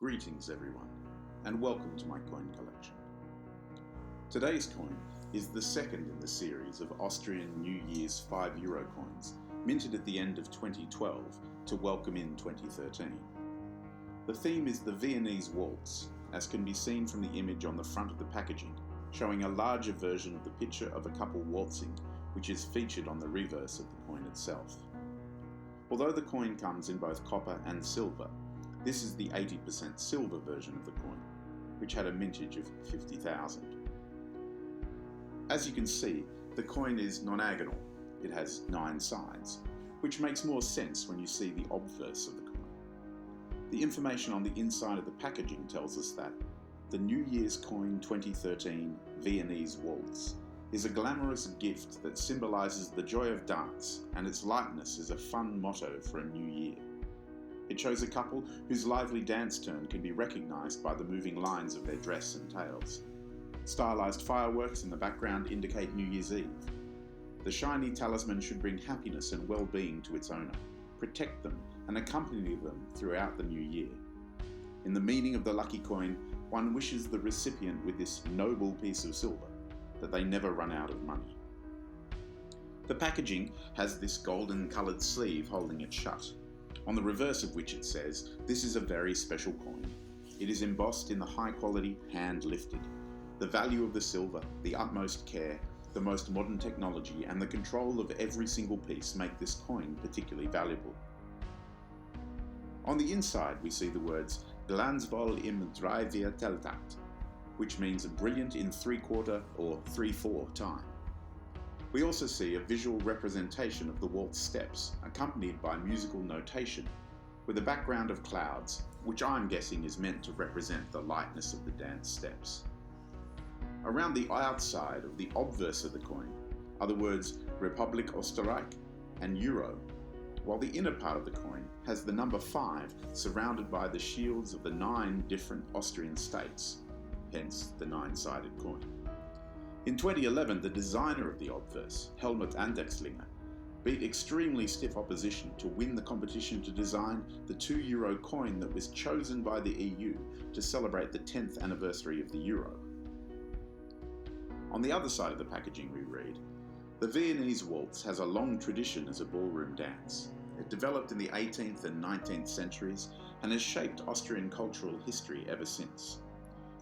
Greetings everyone, and welcome to my coin collection. Today's coin is the second in the series of Austrian New Year's €5 coins, minted at the end of 2012 to welcome in 2013. The theme is the Viennese Waltz, as can be seen from the image on the front of the packaging, showing a larger version of the picture of a couple waltzing, which is featured on the reverse of the coin itself. Although the coin comes in both copper and silver, this is the 80% silver version of the coin, which had a mintage of 50,000. As you can see, the coin is nonagonal. It has 9 sides, which makes more sense when you see the obverse of the coin. The information on the inside of the packaging tells us that the New Year's coin 2013 Viennese Waltz is a glamorous gift that symbolises the joy of dance, and its lightness is a fun motto for a new year. It shows a couple whose lively dance turn can be recognised by the moving lines of their dress and tails. Stylised fireworks in the background indicate New Year's Eve. The shiny talisman should bring happiness and well-being to its owner, protect them and accompany them throughout the new year. In the meaning of the lucky coin, one wishes the recipient with this noble piece of silver that they never run out of money. The packaging has this golden coloured sleeve holding it shut, on the reverse of which it says, "This is a very special coin. It is embossed in the high quality, hand lifted. The value of the silver, the utmost care, the most modern technology and the control of every single piece make this coin particularly valuable." On the inside we see the words "Glanzvoll im 3/4-Takt", which means brilliant in 3/4 or 3/4 time. We also see a visual representation of the waltz steps, accompanied by musical notation, with a background of clouds, which I'm guessing is meant to represent the lightness of the dance steps. Around the outside of the obverse of the coin are the words Republik Österreich and Euro, while the inner part of the coin has the number 5 surrounded by the shields of the 9 different Austrian states, hence the 9-sided coin. In 2011, the designer of the obverse, Helmut Andechslinger, beat extremely stiff opposition to win the competition to design the €2 coin that was chosen by the EU to celebrate the 10th anniversary of the euro. On the other side of the packaging we read, "The Viennese Waltz has a long tradition as a ballroom dance. It developed in the 18th and 19th centuries and has shaped Austrian cultural history ever since.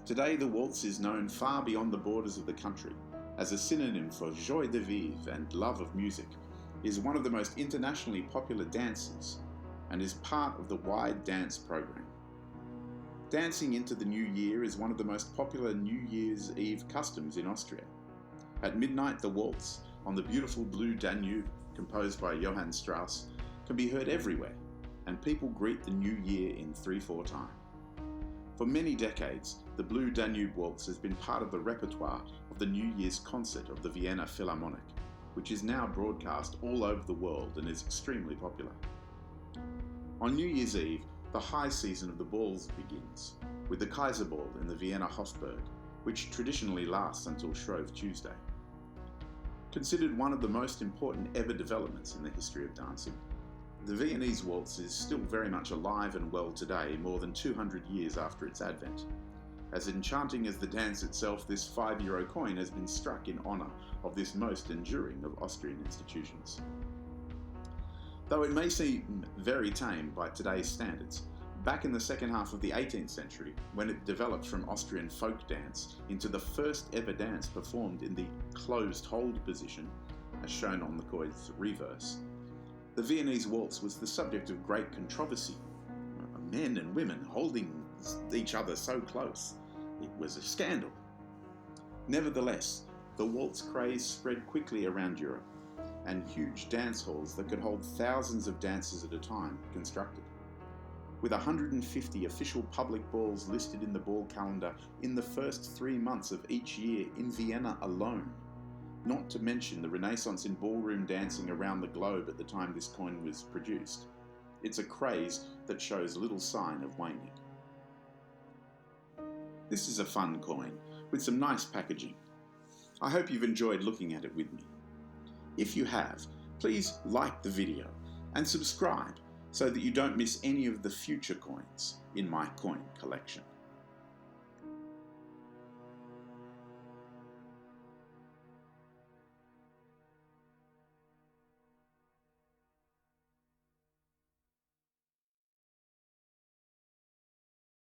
Today the waltz is known far beyond the borders of the country as a synonym for joie de vivre and love of music, is one of the most internationally popular dances, and is part of the wide dance program. Dancing into the new year is one of the most popular New Year's Eve customs in Austria. At midnight the waltz, on the beautiful blue Danube, composed by Johann Strauss, can be heard everywhere, and people greet the new year in 3/4 time. For many decades, the Blue Danube Waltz has been part of the repertoire of the New Year's concert of the Vienna Philharmonic, which is now broadcast all over the world and is extremely popular. On New Year's Eve, the high season of the balls begins, with the Kaiserball in the Vienna Hofburg, which traditionally lasts until Shrove Tuesday. Considered one of the most important ever developments in the history of dancing, the Viennese Waltz is still very much alive and well today, more than 200 years after its advent. As enchanting as the dance itself, this €5 coin has been struck in honour of this most enduring of Austrian institutions. Though it may seem very tame by today's standards, back in the second half of the 18th century, when it developed from Austrian folk dance into the first ever dance performed in the closed hold position, as shown on the coin's reverse, the Viennese Waltz was the subject of great controversy. Men and women holding each other so close. It was a scandal. Nevertheless, the waltz craze spread quickly around Europe, and huge dance halls that could hold thousands of dancers at a time were constructed. With 150 official public balls listed in the ball calendar in the first 3 months of each year in Vienna alone, not to mention the renaissance in ballroom dancing around the globe at the time this coin was produced. It's a craze that shows little sign of waning. This is a fun coin, with some nice packaging. I hope you've enjoyed looking at it with me. If you have, please like the video and subscribe so that you don't miss any of the future coins in my coin collection.